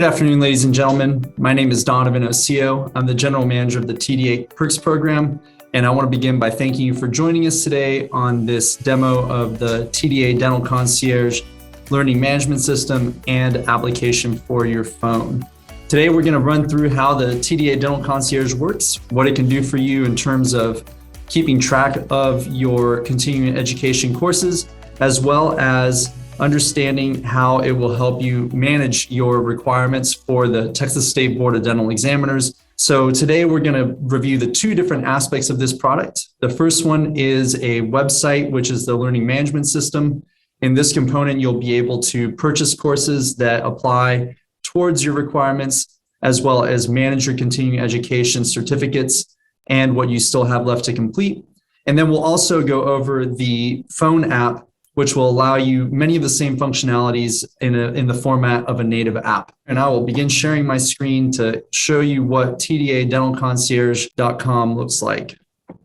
Good afternoon, ladies and gentlemen. My name is Donovan Osio. I'm the General Manager of the TDA Perks Program, and I want to begin by thanking you for joining us today on this demo of the TDA Dental Concierge Learning Management System and application for your phone. Today, we're going to run through how the TDA Dental Concierge works, what it can do for you in terms of keeping track of your continuing education courses, as well as understanding how it will help you manage your requirements for the Texas State Board of Dental Examiners. So today we're going to review the two different aspects of this product. The first one is a website, which is the learning management system. In this component, you'll be able to purchase courses that apply towards your requirements, as well as manage your continuing education certificates and what you still have left to complete. And then we'll also go over the phone app, which will allow you many of the same functionalities in the format of a native app. And I will begin sharing my screen to show you what tdadentalconcierge.com looks like.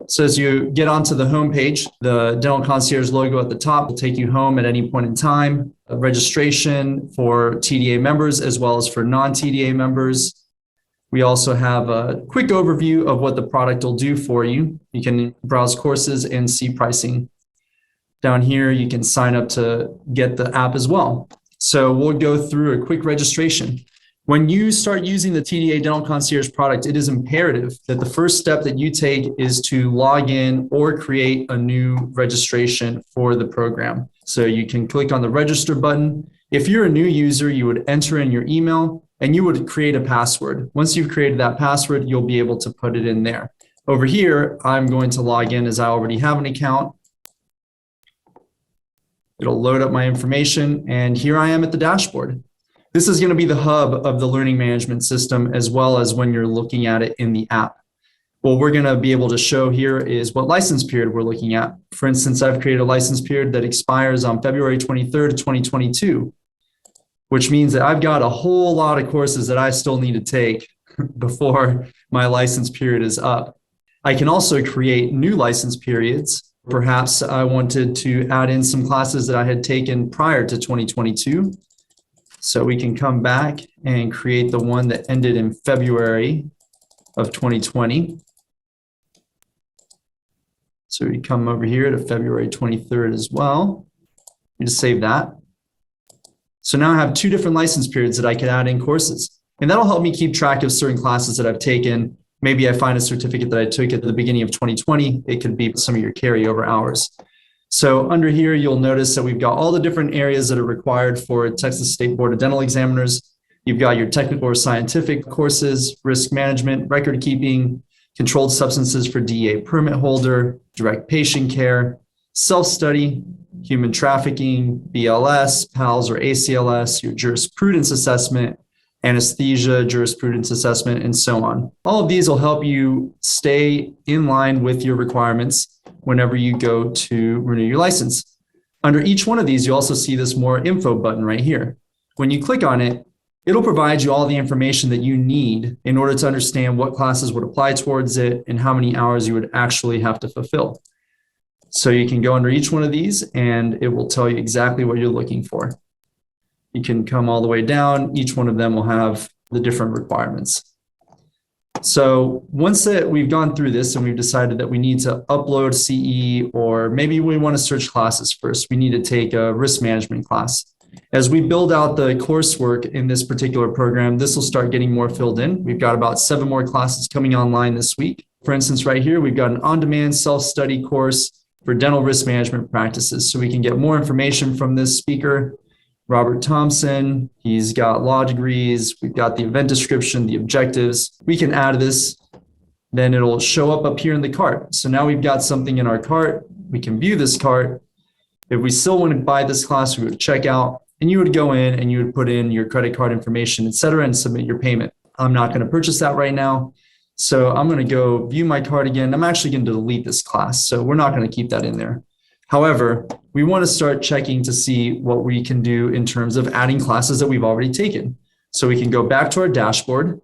So as you get onto the homepage, the Dental Concierge logo at the top will take you home at any point in time. Registration for TDA members as well as for non-TDA members. We also have a quick overview of what the product will do for you. You can browse courses and see pricing. Down here, you can sign up to get the app as well. So we'll go through a quick registration. When you start using the TDA Dental Concierge product, it is imperative that the first step that you take is to log in or create a new registration for the program. So you can click on the register button. If you're a new user, you would enter in your email and you would create a password. Once you've created that password, you'll be able to put it in there. Over here, I'm going to log in as I already have an account. It'll load up my information, and here I am at the dashboard. This is going to be the hub of the learning management system, as well as when you're looking at it in the app. What we're going to be able to show here is what license period we're looking at. For instance, I've created a license period that expires on February 23rd, 2022, which means that I've got a whole lot of courses that I still need to take before my license period is up. I can also create new license periods. Perhaps I wanted to add in some classes that I had taken prior to 2022. So we can come back and create the one that ended in February of 2020. So we come over here to February 23rd as well. You just save that. So now I have two different license periods that I could add in courses. And that'll help me keep track of certain classes that I've taken. Maybe I find a certificate that I took at the beginning of 2020. It could be some of your carryover hours. So under here, you'll notice that we've got all the different areas that are required for Texas State Board of Dental Examiners. You've got your technical or scientific courses, risk management, record keeping, controlled substances for DEA permit holder, direct patient care, self-study, human trafficking, BLS, PALS or ACLS, your jurisprudence assessment, anesthesia, jurisprudence assessment, and so on. All of these will help you stay in line with your requirements whenever you go to renew your license. Under each one of these, you also see this more info button right here. When you click on it, it'll provide you all the information that you need in order to understand what classes would apply towards it and how many hours you would actually have to fulfill. So you can go under each one of these and it will tell you exactly what you're looking for. You can come all the way down. Each one of them will have the different requirements. So once that we've gone through this and we've decided that we need to upload CE, or maybe we want to search classes first, we need to take a risk management class. As we build out the coursework in this particular program, this will start getting more filled in. We've got about 7 more classes coming online this week. For instance, right here, we've got an on-demand self-study course for dental risk management practices. So we can get more information from this speaker, Robert Thompson. He's got law degrees. We've got the event description, the objectives. We can add this, then it'll show up here in the cart. So now we've got something in our cart. We can view this cart. If we still want to buy this class, we would check out and you would go in and you would put in your credit card information, et cetera, and submit your payment. I'm not going to purchase that right now. So I'm going to go view my cart again. I'm actually going to delete this class. So we're not going to keep that in there. However, we want to start checking to see what we can do in terms of adding classes that we've already taken. So we can go back to our dashboard.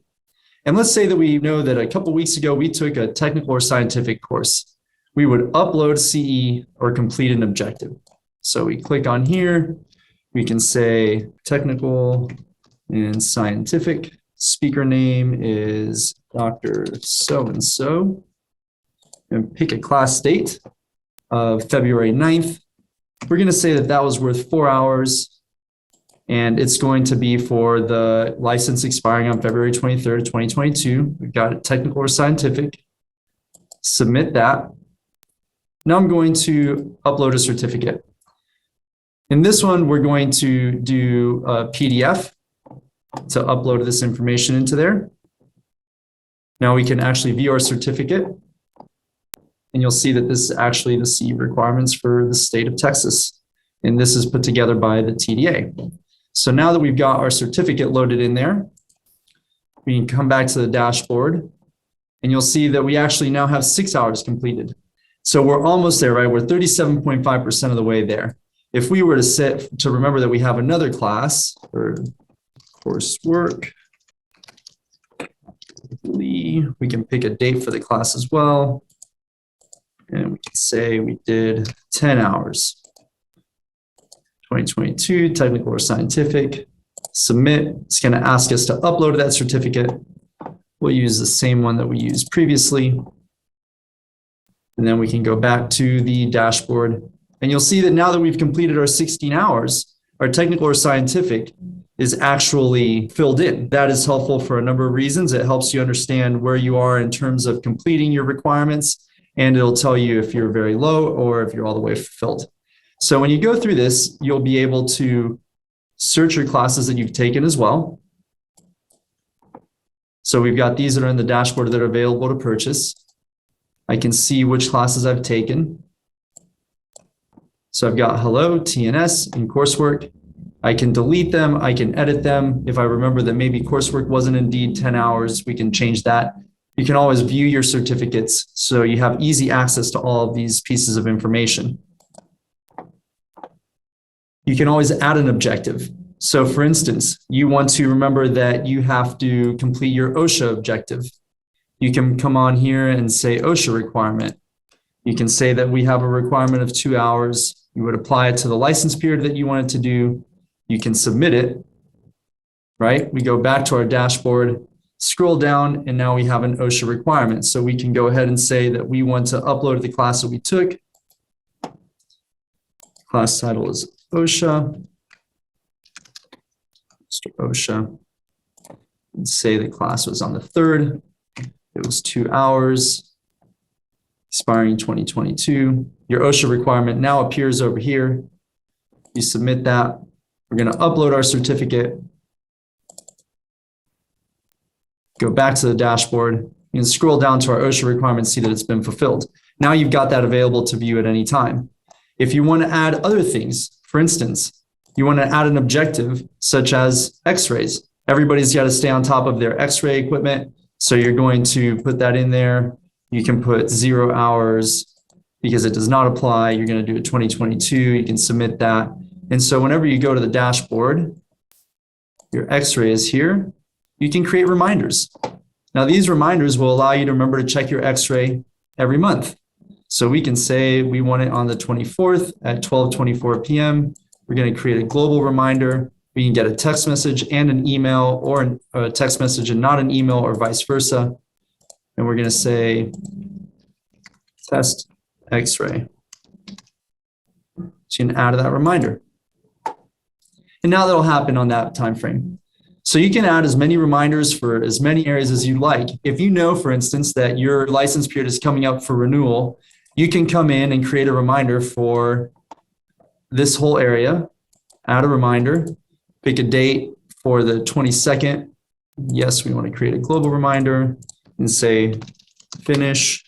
And let's say that we know that a couple weeks ago, we took a technical or scientific course. We would upload CE or complete an objective. So we click on here. We can say technical and scientific. Speaker name is Dr. So-and-so. And pick a class date of February 9th. We're going to say that that was worth 4 hours. And it's going to be for the license expiring on February 23rd, 2022. We've got it technical or scientific. Submit that. Now I'm going to upload a certificate. In this one, we're going to do a PDF to upload this information into there. Now we can actually view our certificate. And you'll see that this is actually the CE requirements for the state of Texas. And this is put together by the TDA. So now that we've got our certificate loaded in there, we can come back to the dashboard and you'll see that we actually now have 6 hours completed. So we're almost there, right? We're 37.5% of the way there. If we were to remember that we have another class or coursework, we can pick a date for the class as well. And we can say we did 10 hours. 2022, technical or scientific. Submit. It's going to ask us to upload that certificate. We'll use the same one that we used previously. And then we can go back to the dashboard. And you'll see that now that we've completed our 16 hours, our technical or scientific is actually filled in. That is helpful for a number of reasons. It helps you understand where you are in terms of completing your requirements. And it'll tell you if you're very low or if you're all the way fulfilled. So when you go through this, you'll be able to search your classes that you've taken as well. So we've got these that are in the dashboard that are available to purchase. I can see which classes I've taken. So I've got Hello, TNS, and Coursework. I can delete them. I can edit them. If I remember that maybe coursework wasn't indeed 10 hours, we can change that. You can always view your certificates so you have easy access to all of these pieces of information. You can always add an objective. So for instance, you want to remember that you have to complete your OSHA objective. You can come on here and say OSHA requirement. You can say that we have a requirement of 2 hours. You would apply it to the license period that you wanted to do. You can submit it, right? We go back to our dashboard, scroll down, and now we have an OSHA requirement. So we can go ahead and say that we want to upload the class that we took. Class title is OSHA. Mr. OSHA. And say the class was on the 3rd. It was 2 hours, expiring 2022. Your OSHA requirement now appears over here. You submit that. We're going to upload our certificate. Go back to the dashboard. You can scroll down to our OSHA requirement, see that it's been fulfilled. Now you've got that available to view at any time. If you want to add other things, for instance, you want to add an objective such as x-rays. Everybody's got to stay on top of their x-ray equipment. So you're going to put that in there. You can put 0 hours because it does not apply. You're going to do it 2022. You can submit that. And so whenever you go to the dashboard, your x-ray is here. You can create reminders. Now these reminders will allow you to remember to check your x-ray every month. So we can say we want it on the 24th at 12:24 p.m. We're going to create a global reminder. We can get a text message and an email, or a text message and not an email, or vice versa. And we're going to say test x-ray. So you can add that reminder. And now that'll happen on that time frame. So you can add as many reminders for as many areas as you like. If you know, for instance, that your license period is coming up for renewal, you can come in and create a reminder for this whole area, add a reminder, pick a date for the 22nd. Yes, we want to create a global reminder and say finish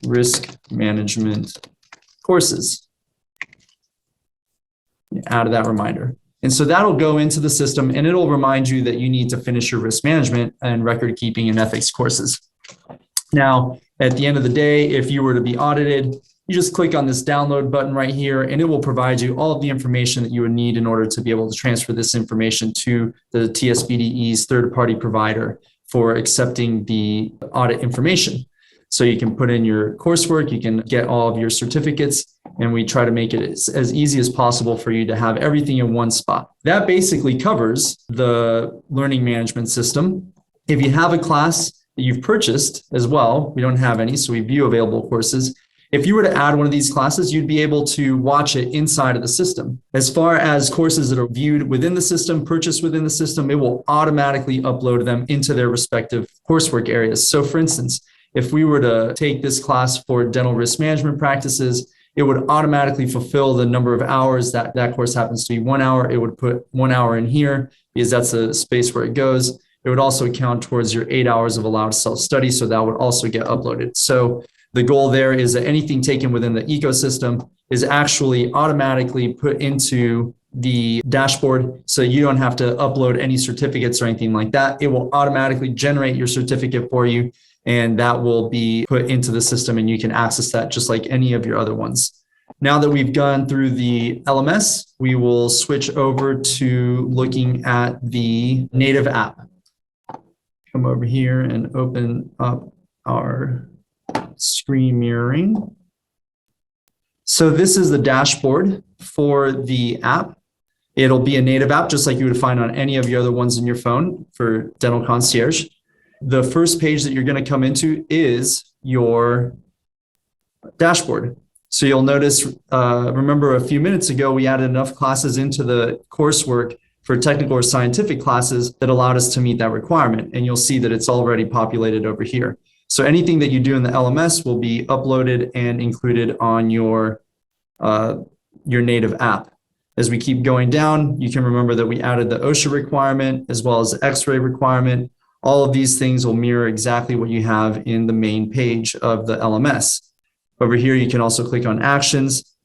risk management courses. Add that reminder. And so that'll go into the system and it'll remind you that you need to finish your risk management and record keeping and ethics courses. Now, at the end of the day, if you were to be audited, you just click on this download button right here and it will provide you all of the information that you would need in order to be able to transfer this information to the TSBDE's third-party provider for accepting the audit information. So you can put in your coursework, you can get all of your certificates, And we try to make it as easy as possible for you to have everything in one spot. That basically covers the learning management system. If you have a class that you've purchased as well, we don't have any, so we view available courses. If you were to add one of these classes, you'd be able to watch it inside of the system. As far as courses that are viewed within the system, purchased within the system, it will automatically upload them into their respective coursework areas. So for instance, if we were to take this class for dental risk management practices, it would automatically fulfill the number of hours that course happens to be 1 hour. It would put 1 hour in here because that's the space where it goes. It would also count towards your 8 hours of allowed self-study. So that would also get uploaded. So the goal there is that anything taken within the ecosystem is actually automatically put into the dashboard. So you don't have to upload any certificates or anything like that. It will automatically generate your certificate for you. And that will be put into the system and you can access that just like any of your other ones. Now that we've gone through the LMS, we will switch over to looking at the native app. Come over here and open up our screen mirroring. So this is the dashboard for the app. It'll be a native app, just like you would find on any of your other ones in your phone for Dental Concierge. The first page that you're going to come into is your dashboard. So you'll notice, remember a few minutes ago, we added enough classes into the coursework for technical or scientific classes that allowed us to meet that requirement. And you'll see that it's already populated over here. So anything that you do in the LMS will be uploaded and included on your native app. As we keep going down, you can remember that we added the OSHA requirement as well as the X-ray requirement. All of these things will mirror exactly what you have in the main page of the LMS. Over here, you can also click on actions.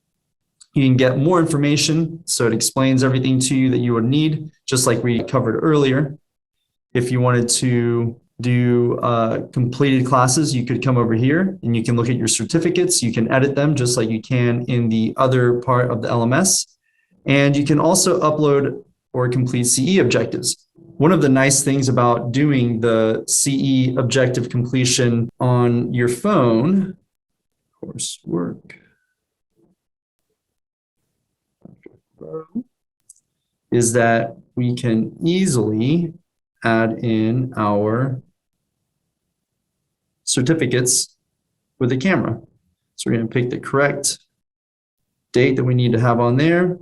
You can get more information. So it explains everything to you that you would need, just like we covered earlier. If you wanted to do completed classes, you could come over here and you can look at your certificates. You can edit them just like you can in the other part of the LMS. And you can also upload or complete CE objectives. One of the nice things about doing the CE objective completion on your phone, coursework, is that we can easily add in our certificates with a camera. So we're going to pick the correct date that we need to have on there.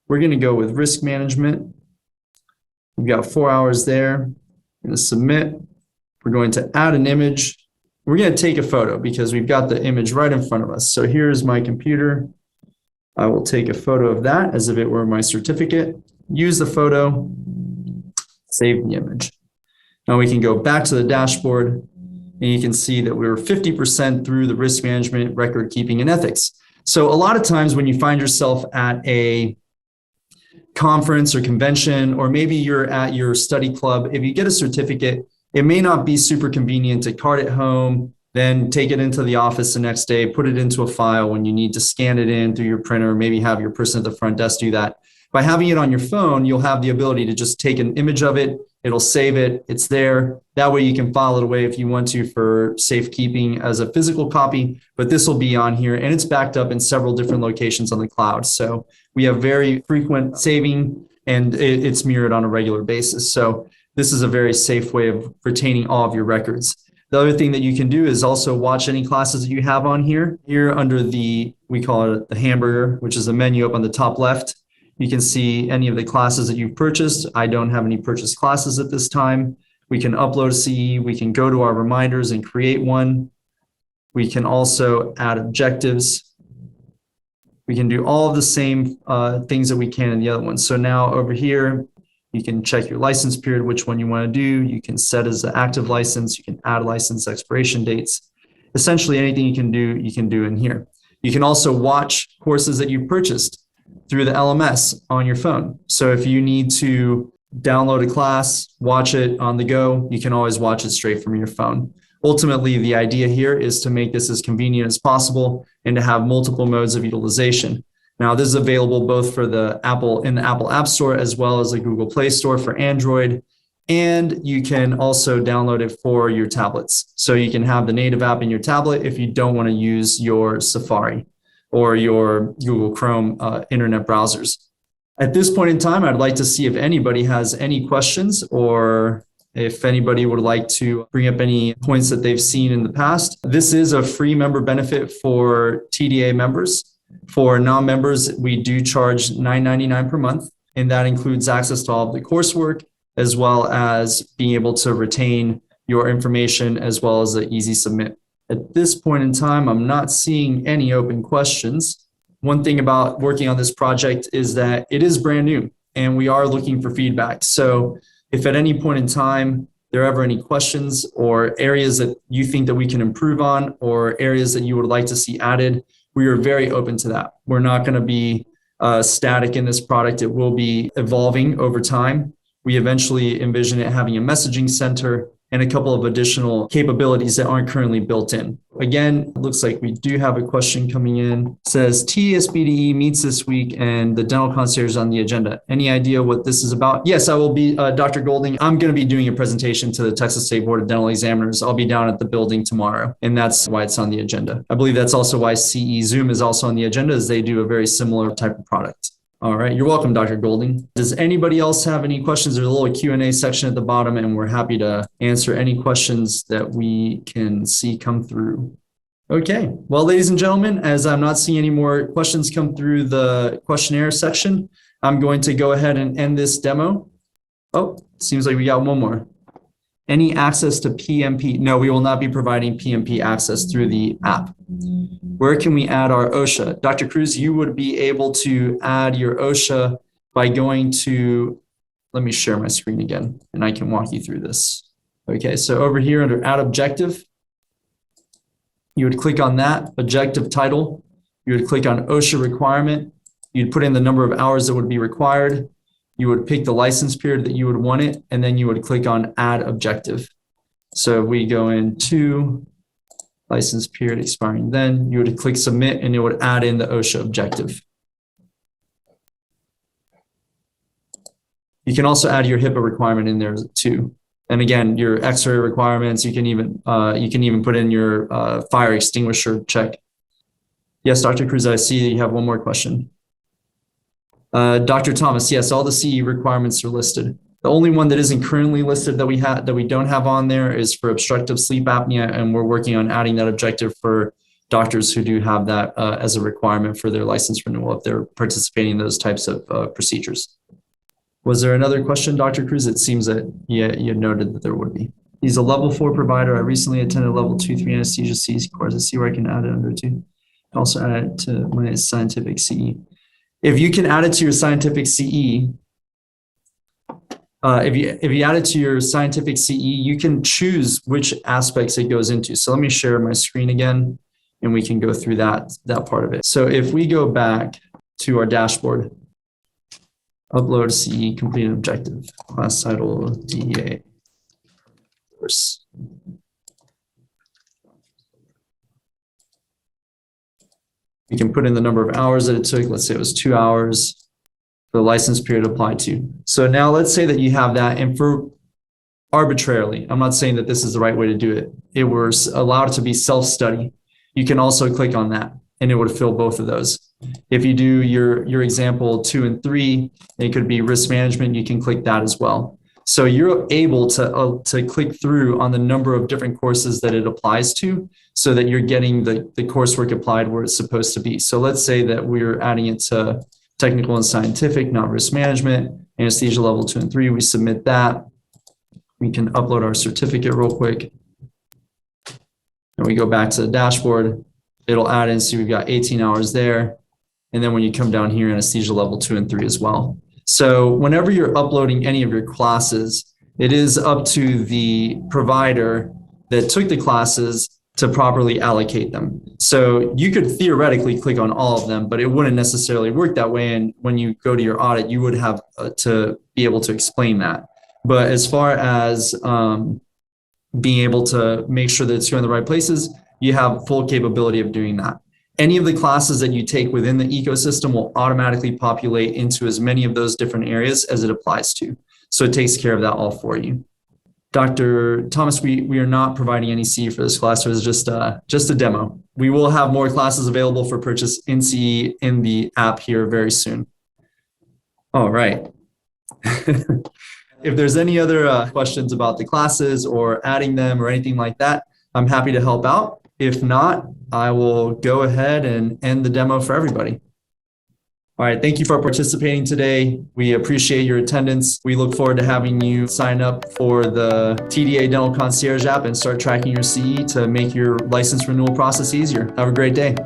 We're going to go with risk management. We've got 4 hours there. We're going to submit. We're going to add an image. We're going to take a photo because we've got the image right in front of us. So here's my computer. I will take a photo of that as if it were my certificate. Use the photo. Save the image. Now we can go back to the dashboard and you can see that we're 50% through the risk management, record keeping, and ethics. So a lot of times when you find yourself at a conference or convention, or maybe you're at your study club, if you get a certificate, it may not be super convenient to cart it home, then take it into the office the next day, put it into a file when you need to scan it in through your printer, maybe have your person at the front desk do that. By having it on your phone, you'll have the ability to just take an image of it. It'll save it. It's there. That way you can file it away if you want to for safekeeping as a physical copy, but this will be on here and it's backed up in several different locations on the cloud. So we have very frequent saving and it's mirrored on a regular basis. So this is a very safe way of retaining all of your records. The other thing that you can do is also watch any classes that you have on here. Here under the, we call it the hamburger, which is the menu up on the top left. You can see any of the classes that you've purchased. I don't have any purchased classes at this time. We can upload a CE. We can go to our reminders and create one. We can also add objectives. We can do all of the same things that we can in the other ones. So now over here, you can check your license period, which one you want to do. You can set as an active license. You can add license expiration dates. Essentially anything you can do in here. You can also watch courses that you've purchased through the LMS on your phone. So if you need to download a class, watch it on the go, you can always watch it straight from your phone. Ultimately, the idea here is to make this as convenient as possible and to have multiple modes of utilization. Now, this is available both for the Apple App Store as well as the Google Play Store for Android. And you can also download it for your tablets. So you can have the native app in your tablet if you don't want to use your Safari. or your Google Chrome internet browsers. At this point in time, I'd like to see if anybody has any questions, or if anybody would like to bring up any points that they've seen in the past. This is a free member benefit for TDA members. For non-members, we do charge $9.99 per month, and that includes access to all of the coursework, as well as being able to retain your information, as well as the easy submit. At this point in time, I'm not seeing any open questions. One thing about working on this project is that it is brand new and we are looking for feedback. So if at any point in time there are ever any questions or areas that you think that we can improve on, or areas that you would like to see added, we are very open to that. We're not going to be static in this product. It will be evolving over time. We eventually envision it having a messaging center and a couple of additional capabilities that aren't currently built in. Again, it looks like we do have a question coming in. It says, TSBDE meets this week and the dental concierge is on the agenda. Any idea what this is about? Yes, I will be, Dr. Golding. I'm going to be doing a presentation to the Texas State Board of Dental Examiners. I'll be down at the building tomorrow, and that's why it's on the agenda. I believe that's also why CE Zoom is also on the agenda, as they do a very similar type of product. All right, you're welcome, Dr. Golding. Does anybody else have any questions? There's a little Q&A section at the bottom, and we're happy to answer any questions that we can see come through. Okay, well, ladies and gentlemen, as I'm not seeing any more questions come through the questionnaire section, I'm going to go ahead and end this demo. Oh, seems like we got one more. Any access to PMP? No, we will not be providing PMP access through the app. Where can we add our OSHA? Dr. Cruz, you would be able to add your OSHA by going to, let me share my screen again, and I can walk you through this. Okay, so over here under Add Objective, you would click on that, Objective Title. You would click on OSHA Requirement. You'd put in the number of hours that would be required. You would pick the license period that you would want it, and then you would click on Add Objective. So if we go into license period expiring, then you would click Submit, and it would add in the OSHA objective. You can also add your HIPAA requirement in there too. And again, your X-ray requirements, you can even put in your fire extinguisher check. Yes, Dr. Cruz, I see you have one more question. Dr. Thomas, yes, all the CE requirements are listed. The only one that isn't currently listed that we don't have on there is for obstructive sleep apnea, and we're working on adding that objective for doctors who do have that as a requirement for their license renewal if they're participating in those types of procedures. Was there another question, Dr. Cruz? It seems that you noted that there would be. He's a level 4 provider. I recently attended level 2-3 anesthesia CE course. I see where I can add it under 2. Also add it to my scientific CE. If you can add it to your scientific CE, if you add it to your scientific CE, you can choose which aspects it goes into. So let me share my screen again, and we can go through that part of it. So if we go back to our dashboard, upload CE, complete objective, class title, TDA, course. You can put in the number of hours that it took. Let's say it was 2 hours. The license period applied to. So now let's say that you have that, and for arbitrarily, I'm not saying that this is the right way to do it. It was allowed to be self-study. You can also click on that, and it would fill both of those. If you do your example 2 and 3, it could be risk management. You can click that as well. So you're able to click through on the number of different courses that it applies to, so that you're getting the coursework applied where it's supposed to be. So let's say that we're adding it to technical and scientific, not risk management, anesthesia level 2 and 3. We submit that. We can upload our certificate real quick. And we go back to the dashboard. It'll add in, so we've got 18 hours there. And then when you come down here, anesthesia level 2 and 3 as well. So whenever you're uploading any of your classes, it is up to the provider that took the classes to properly allocate them. So you could theoretically click on all of them, but it wouldn't necessarily work that way. And when you go to your audit, you would have to be able to explain that. But as far as being able to make sure that it's going in the right places, you have full capability of doing that. Any of the classes that you take within the ecosystem will automatically populate into as many of those different areas as it applies to. So it takes care of that all for you. Dr. Thomas, we are not providing any CE for this class. It was just a demo. We will have more classes available for purchase in CE in the app here very soon. All right. If there's any other questions about the classes or adding them or anything like that, I'm happy to help out. If not, I will go ahead and end the demo for everybody. All right, thank you for participating today. We appreciate your attendance. We look forward to having you sign up for the TDA Dental Concierge app and start tracking your CE to make your license renewal process easier. Have a great day.